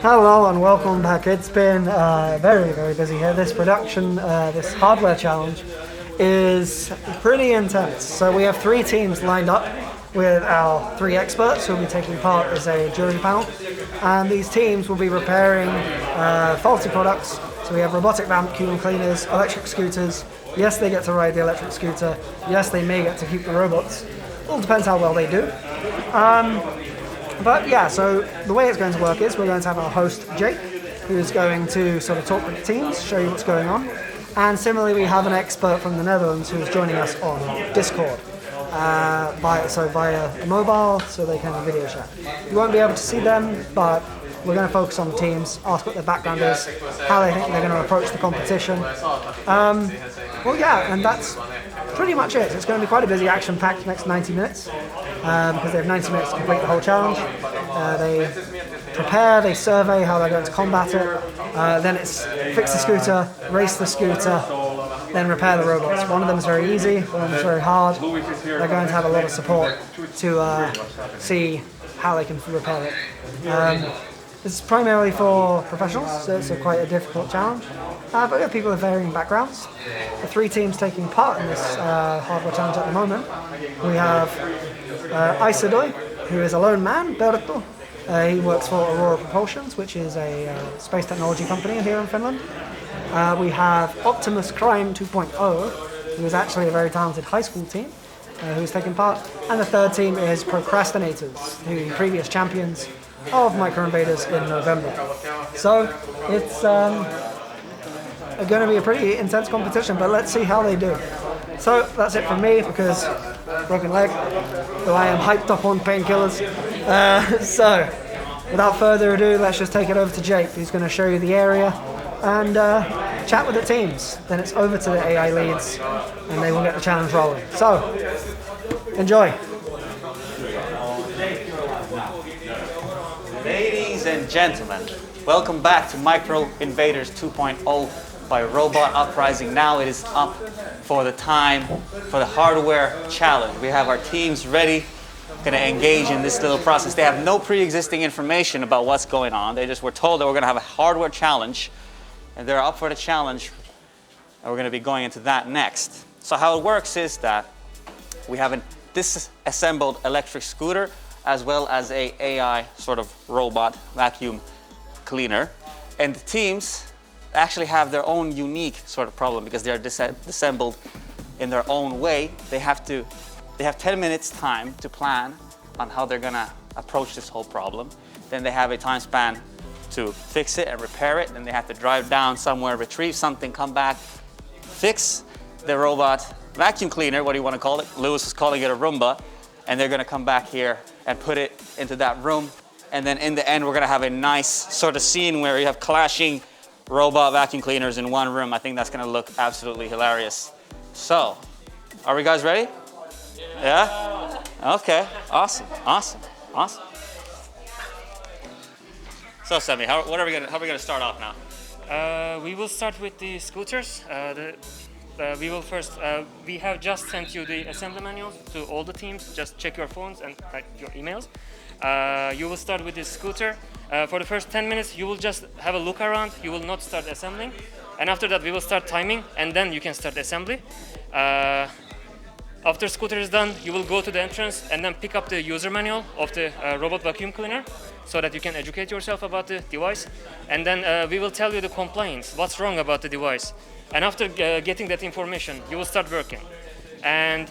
Hello and welcome back. It's been very, very busy here. This production, this hardware challenge is pretty intense. So we have 3 teams lined up with our 3 experts who will be taking part as a jury panel. And these teams will be repairing faulty products. So we have robotic vacuum cleaners, electric scooters. Yes, they get to ride the electric scooter. Yes, they may get to keep the robots. All depends how well they do. But yeah, so the way it's going to work is we're going to have our host, Jake, who's going to sort of talk with the teams, show you what's going on. And similarly, we have an expert from the Netherlands who's joining us on Discord, via a mobile, so they can video chat. You won't be able to see them, but we're going to focus on the teams, ask what their background is, how they think they're going to approach the competition. Well, yeah, and that's pretty much it. It's going to be quite a busy, action-packed next 90 minutes. Because they have 90 minutes to complete the whole challenge. They prepare, they survey how they're going to combat it. Then it's fix the scooter, race the scooter, then repair the robots. One of them is very easy, one of them is very hard. They're going to have a lot of support to see how they can repair it. This is primarily for professionals, so it's quite a difficult challenge. But we have people of varying backgrounds. The 3 teams taking part in this hardware challenge at the moment. We have Isidoi, who is a lone man, Berto. He works for Aurora Propulsions, which is a space technology company here in Finland. We have Optimus Crime 2.0, who is actually a very talented high school team, who's taking part. And the 3rd team is Procrastinators, who are previous champions of Micro Invaders in November. So it's going to be a pretty intense competition, but let's see how they do. So that's it from me, because broken leg, though I am hyped up on painkillers. So without further ado, let's just take it over to Jake, who's going to show you the area and chat with the teams. Then it's over to the AI leads and they will get the challenge rolling. So enjoy. Ladies and gentlemen, welcome back to Micro Invaders 2.0 by Robot Uprising. Now it is up for the time for the hardware challenge. We have our teams ready, going to engage in this little process. They have no pre-existing information about what's going on. They just were told that we're going to have a hardware challenge, and they're up for the challenge, and we're going to be going into that next. So how it works is that we have a disassembled electric scooter as well as a AI sort of robot vacuum cleaner, and the teams actually have their own unique sort of problem because they're disassembled in their own way. They have 10 minutes time to plan on how they're gonna approach this whole problem. Then they have a time span to fix it and repair it. Then they have to drive down somewhere, retrieve something, come back, fix the robot vacuum cleaner, what do you want to call it? Lewis is calling it a Roomba. And they're gonna come back here and put it into that room. And then in the end, we're gonna have a nice sort of scene where you have clashing robot vacuum cleaners in one room. I think that's gonna look absolutely hilarious. So, are we guys ready? Yeah? Okay, awesome. So Semi, how are we gonna start off now? We will start with the scooters. We have just sent you the assembly manuals to all the teams. Just check your phones and your emails. You will start with the scooter. For the first 10 minutes, you will just have a look around. You will not start assembling. And after that, we will start timing, and then you can start assembly. After scooter is done, you will go to the entrance and then pick up the user manual of the robot vacuum cleaner so that you can educate yourself about the device. And then we will tell you the complaints, what's wrong about the device. And after getting that information, you will start working. And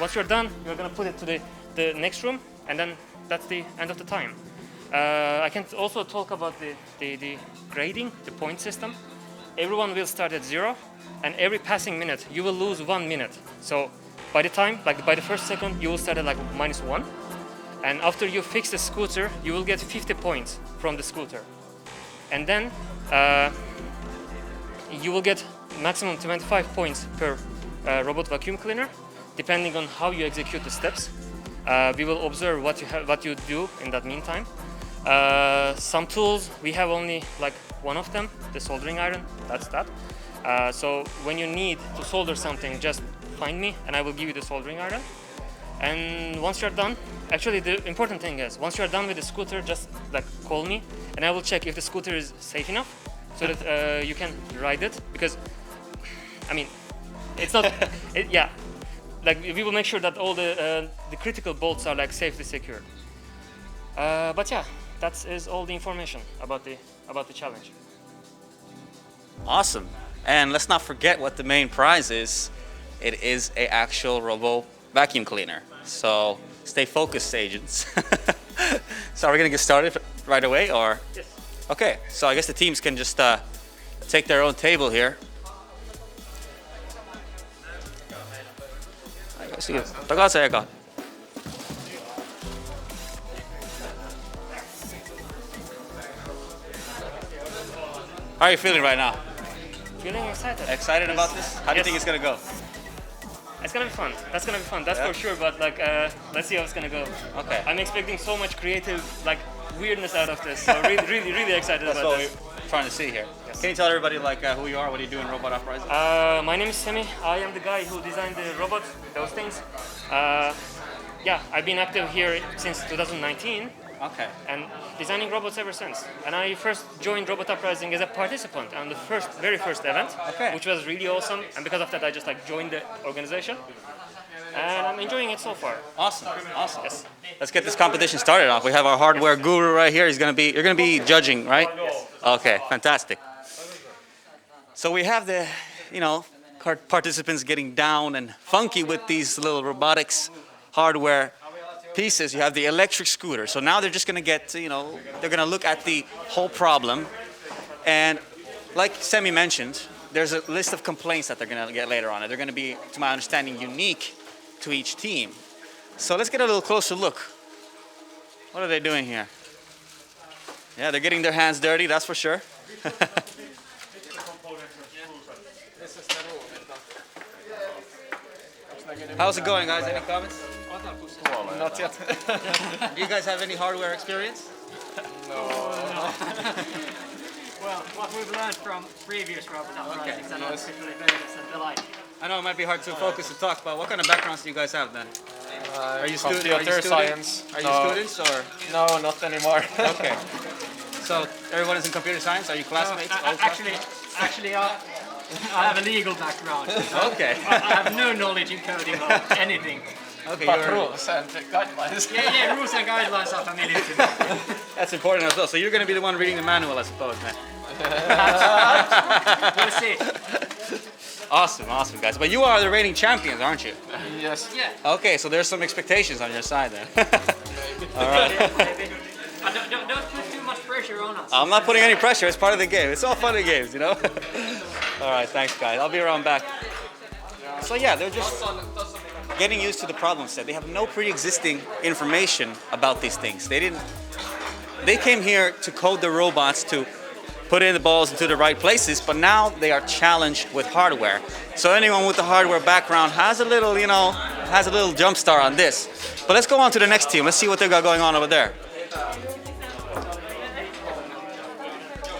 once you're done, you're going to put it to the next room, and then that's the end of the time. I can also talk about the grading, the point system. Everyone will start at 0, and every passing minute, you will lose 1 minute. So by the time, by the first second, you will start at like -1. And after you fix the scooter, you will get 50 points from the scooter. And then you will get maximum 25 points per robot vacuum cleaner, depending on how you execute the steps. We will observe what you do in that meantime. Some tools, we have only like one of them, the soldering iron, that's that. So when you need to solder something, just find me and I will give you the soldering iron. And once you're done, actually the important thing is, once you're done with the scooter, just like call me, and I will check if the scooter is safe enough so that you can ride it. Because, I mean, it's not, yeah, like we will make sure that all the critical bolts are like safely secured. But yeah, that is all the information about the challenge. Awesome. And let's not forget what the main prize is. It is a actual robo vacuum cleaner. So stay focused, agents. So are we gonna get started right away, or? Yes. Okay, so I guess the teams can just take their own table here. Takaisin eka. How are you feeling right now? Feeling excited. Excited about this? How do you think it's gonna go? It's gonna be fun. That's gonna be fun. That's for sure. But like, let's see how it's gonna go. Okay. I'm expecting so much creative, like, weirdness out of this. So really excited That's about what this. we're trying to see here. Yes. Can you tell everybody like who you are, what do you do in Robot Uprising? My name is Semi. I am the guy who designed the robot, those things. Yeah, I've been active here since 2019 Okay. and designing robots ever since. And I first joined Robot Uprising as a participant on the very first event, Okay. which was really awesome. And because of that, I just like joined the organization, and I'm enjoying it so far. Awesome. Awesome. Yes. Let's get this competition started off. We have our hardware guru right here. You're gonna be judging, right? Yes. Okay, fantastic. So we have the, participants getting down and funky with these little robotics hardware pieces. You have the electric scooter. So now they're just gonna get, they're gonna look at the whole problem. And like Semi mentioned, there's a list of complaints that they're gonna get later on. And they're gonna be, to my understanding, unique to each team. So let's get a little closer look. What are they doing here? Yeah, they're getting their hands dirty, that's for sure. How's it going, guys? Any comments? Not yet. Do you guys have any hardware experience? Well, what we've learned from previous robot uprisings and artificial intelligence and the like. I know it might be hard to focus to talk, but what kind of backgrounds do you guys have then? Are you Computer science. Are you students or? No, not anymore. Okay. So everyone is in computer science? Are you classmates? Old Actually, I have a legal background. So Okay. I have no knowledge in coding or anything. Okay, But rules and guidelines. Yeah, rules and guidelines are familiar to me. that's important as well. So you're going to be the one reading the manual, I suppose, man. We'll see. Awesome, guys. But you are the reigning champions, aren't you? Yes. Yeah. Okay, so there's some expectations on your side then. All right. Maybe. Don't put too much pressure on us. I'm not putting any pressure. It's part of the game. It's all fun and games, All right, thanks, guys. I'll be around back. So yeah, they're just getting used to the problem set. They have no pre-existing information about these things. They came here to code the robots to put in the balls into the right places, but now they are challenged with hardware. So anyone with the hardware background has a little jump start on this. But let's go on to the next team. Let's see what they got going on over there.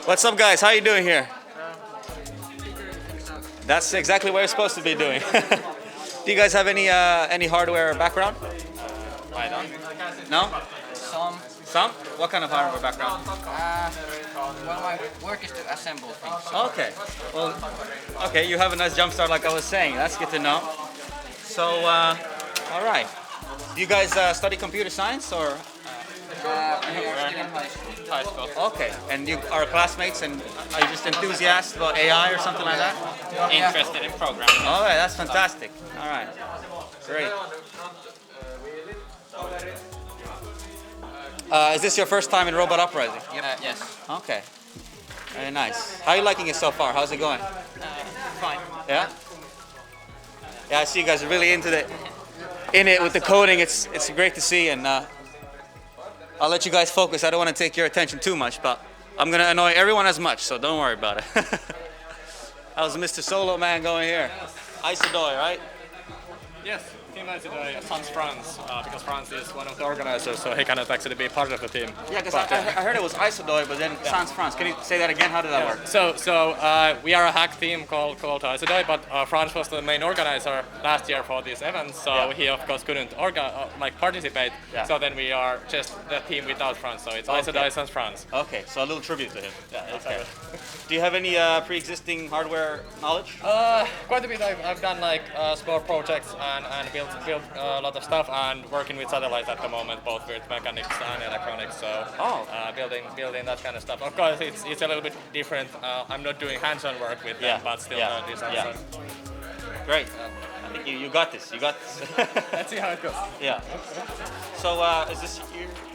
What's up, guys? How you doing here? That's exactly what you're supposed to be doing. Do you guys have any hardware background? I don't. No? Some. Some? What kind of hardware background? Well, my work is to assemble things. Okay. Well, okay, you have a nice jump start like I was saying. That's good to know. So, all right. Do you guys study computer science or? We are still in high school. Okay. And you are classmates and are you just enthusiasts about AI or something like that? Interested in programming. All right, that's fantastic. All right. Great. Is this your first time in Robot Uprising? Yes. Okay. Very nice. How are you liking it so far? How's it going? Fine. Yeah? Yeah, I see you guys are really in it with the coding. It's great to see, and I'll let you guys focus. I don't want to take your attention too much, but I'm going to annoy everyone as much, so don't worry about it. How's Mr. Solo Man going here? Isodoy, right? Yes. Team invited Sans France because France is one of the organizers, so he cannot actually be part of the team. Yeah, because I heard it was Isodoi, but then Sans France. Can you say that again? How did that work? So we are a hack team called Isodoi, but France was the main organizer last year for this event, so he of course couldn't participate. Yeah. So then we are just the team without France, so it's Isodoi Sans France. Okay, so a little tribute to him. Yeah, Okay. Do you have any pre-existing hardware knowledge? Quite a bit. I've done like small projects and built a lot of stuff and working with satellites at the moment, both with mechanics and electronics. So building that kind of stuff. Of course, it's a little bit different. I'm not doing hands-on work with them, but still design. Yeah. Great. I think you got this. You got this. Let's see how it goes. Yeah. So is this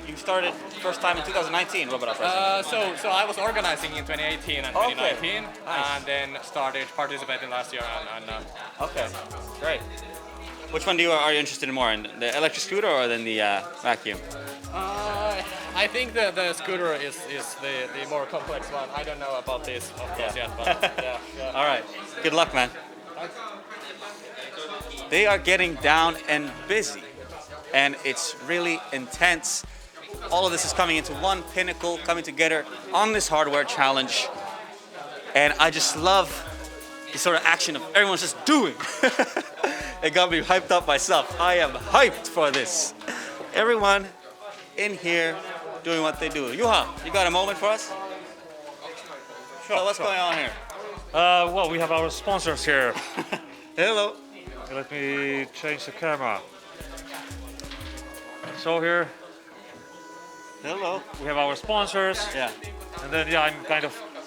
you started first time in 2019, Robot Uprising? So I was organizing in 2018 and 2019, and then started participating last year. Okay, great. Which one are you interested in more, in the electric scooter or then the vacuum? I think the scooter is the more complex one. I don't know about this, of course, yet, but yeah. All right. Good luck, man. They are getting down and busy, and it's really intense. All of this is coming into one pinnacle, coming together on this hardware challenge. And I just love the sort of action of everyone's just doing. It got me hyped up myself. I am hyped for this. Everyone in here doing what they do. Juha, you got a moment for us? Sure. So what's going on here? Well, we have our sponsors here. Hello. Let me change the camera. So here Hello. we have our sponsors. Yeah. And then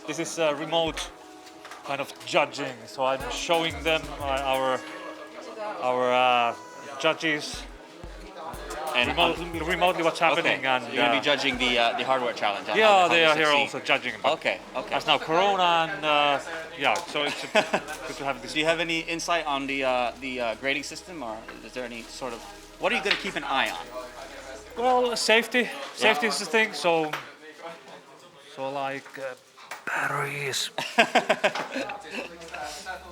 this is remote kind of judging. So I'm showing them our judges And remotely what's happening. okay. And You're gonna be judging the hardware challenge. Huh? yeah, How they does are it here succeed? also judging. But Okay. Okay. As now Corona and so it's good to have this. Do you have any insight on the grading system, or is there any sort of what are you going to keep an eye on? Well, safety is the thing. So like batteries.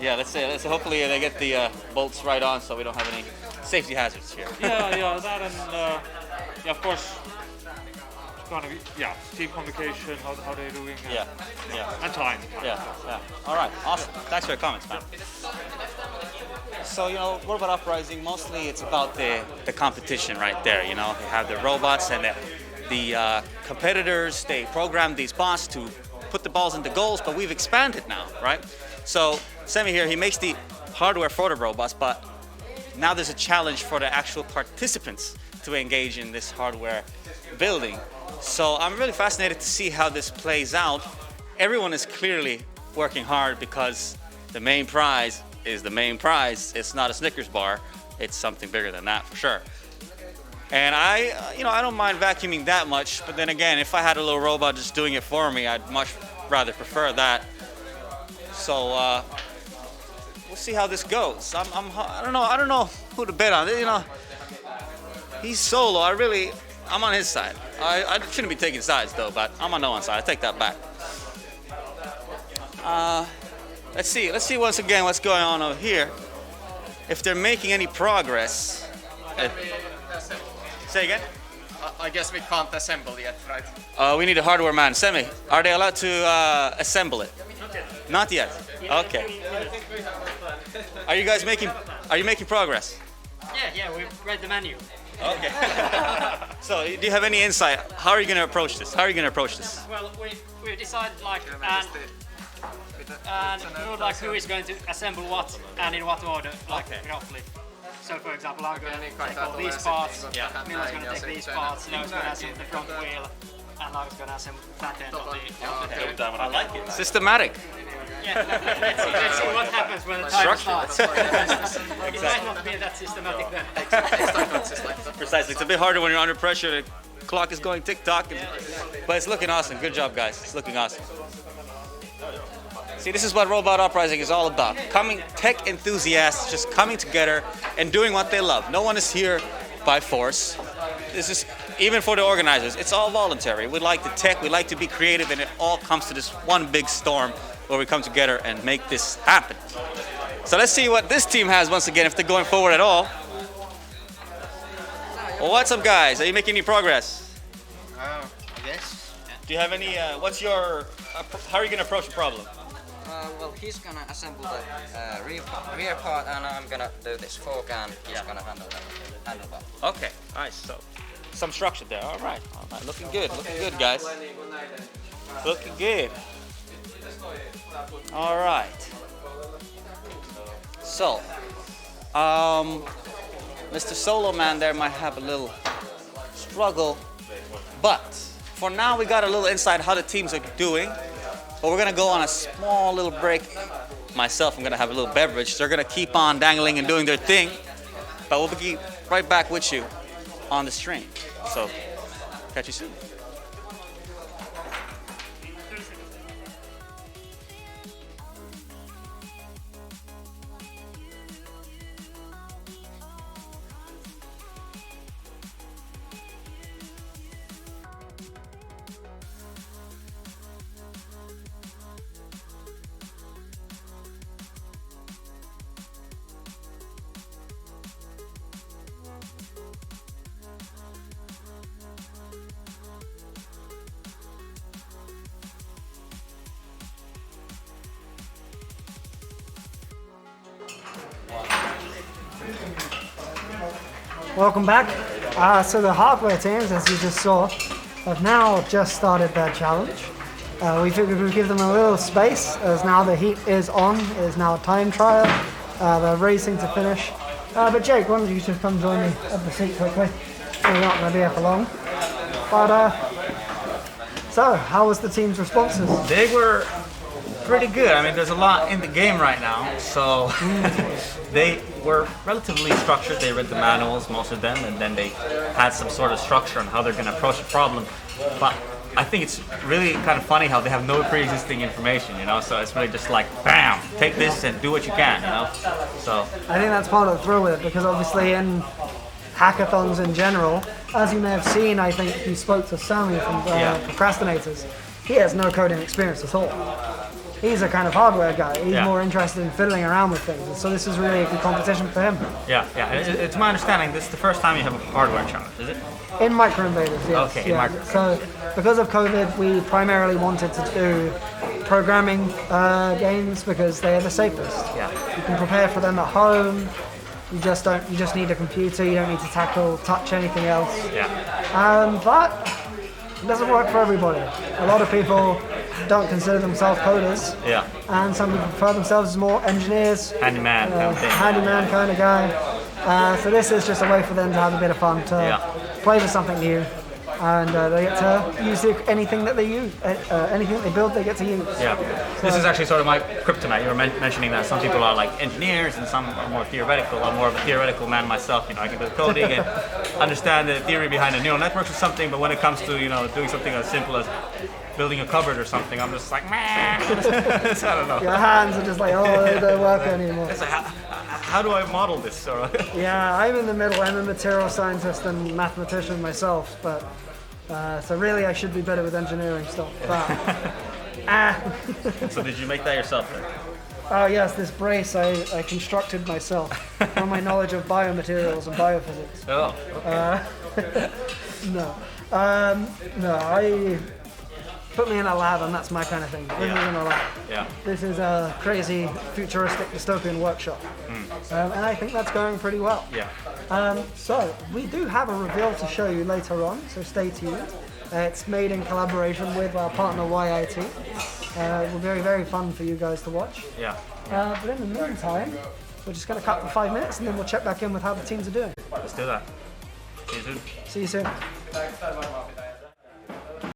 Yeah, let's say hopefully they get the bolts right on, so we don't have any safety hazards here. yeah, that and of course, it's gonna be team communication. How they're doing. Yeah. And time. Yeah. All right. Awesome. Thanks for your comments, man. So, Robot Uprising, mostly it's about the competition right there, You have the robots and the competitors, they program these bots to put the balls into goals, but we've expanded now, right? So, Semi here, he makes the hardware for the robots, but now there's a challenge for the actual participants to engage in this hardware building. So, I'm really fascinated to see how this plays out. Everyone is clearly working hard because the main prize is the main prize. It's not a Snickers bar. It's something bigger than that for sure. And I don't mind vacuuming that much, but then again, if I had a little robot just doing it for me, I'd much rather prefer that. So we'll see how this goes. I don't know who to bet on. He's solo. I'm on his side. I shouldn't be taking sides though, but I'm on no one's side. I take that back. Let's see once again what's going on over here. If they're making any progress. Say again? I guess we can't assemble yet, right? We need a hardware man. Semi, are they allowed to assemble it? Not yet. Okay. Are you making progress? Yeah, we've read the menu. Okay. So, do you have any insight? How are you going to approach this? Well, we decided who is going to assemble what and in what order, roughly. So, for example, I'm going to take all these parts, Mila's going to take these parts, Leo's going to assemble the front wheel, and I was going to assemble that end of the tail. I like it. Systematic. Yeah, let's see what happens when the timer starts. It might not be that systematic then. Precisely. It's a bit harder when you're under pressure. The clock is going tick-tock. But it's looking awesome. Good job, guys. It's looking awesome. See, this is what Robot Uprising is all about. Tech enthusiasts just coming together and doing what they love. No one is here by force. This is, even for the organizers, it's all voluntary. We like the tech, we like to be creative, and it all comes to this one big storm where we come together and make this happen. So let's see what this team has once again, if they're going forward at all. Well, what's up, guys? Are you making any progress? I guess. Do you have any? What's your? How are you gonna approach the problem? Well, he's gonna assemble the rear part, and I'm gonna do this fork, and he's gonna handle the handlebar. Okay, nice. So, some structure there. All right. Looking good. Looking good, guys. Looking good. All right. So, Mr. Solo Man there might have a little struggle, but for now we got a little insight how the teams are doing. But we're gonna go on a small little break. Myself, I'm gonna have a little beverage. They're gonna keep on dangling and doing their thing, but we'll be right back with you on the stream. So, catch you soon. Welcome back. So the hardware teams, as you just saw, have now just started their challenge. We figured we'd give them a little space, as now the heat is on. It is now a time trial. They're racing to finish. But Jake, why don't you just come join me at the seat quickly? We're not going to be here for long. But so, how was the team's responses? They were pretty good. I mean, there's a lot in the game right now, so they were relatively structured. They read the manuals, most of them, and then they had some sort of structure on how they're going to approach the problem. But I think it's really kind of funny how they have no pre-existing information, you know, so it's really just like, bam, take this and do what you can, you know. So I think that's part of the thrill with it, because obviously in hackathons in general, as you may have seen, I think you spoke to Sammy from Procrastinators. He has no coding experience at all. He's a kind of hardware guy. He's more interested in fiddling around with things. And so this is really a good competition for him. Yeah. It's my understanding this is the first time you have a hardware challenge, is it? In Micro Invaders, yes. Okay, yeah. So because of COVID, we primarily wanted to do programming games because they are the safest. Yeah. You can prepare for them at home. You just need a computer. You don't need to touch anything else. Yeah. But it doesn't work for everybody. A lot of people don't consider themselves coders. Yeah. And some people prefer themselves as more engineers. Handyman kind of thing. Handyman kind of guy. So this is just a way for them to have a bit of fun, to play with something new. And they get to use anything that they use, anything that they build, they get to use. Yeah, this is actually sort of my kryptonite. You were mentioning that some people are like engineers and some are more theoretical. I'm more of a theoretical man myself. You know, I can do coding and understand the theory behind the neural networks or something. But when it comes to doing something as simple as building a cupboard or something, I'm just like, man. So I don't know. Your hands are just like, oh, they don't work anymore. It's like, how do I model this? Yeah, I'm in the middle. I'm a material scientist and mathematician myself, but. So really, I should be better with engineering stuff. But So did you make that yourself then? Oh yes, this brace I constructed myself from my knowledge of biomaterials and biophysics. Oh, okay. No, I put me in a lab and that's my kind of thing. Put me in a lab. Yeah. This is a crazy, futuristic, dystopian workshop. And I think that's going pretty well. Yeah. So, we do have a reveal to show you later on, so stay tuned. It's made in collaboration with our partner YIT. Will be very, very fun for you guys to watch. Yeah. But in the meantime, we're just going to cut for 5 minutes and then we'll check back in with how the teams are doing. Let's do that. See you soon. See you soon.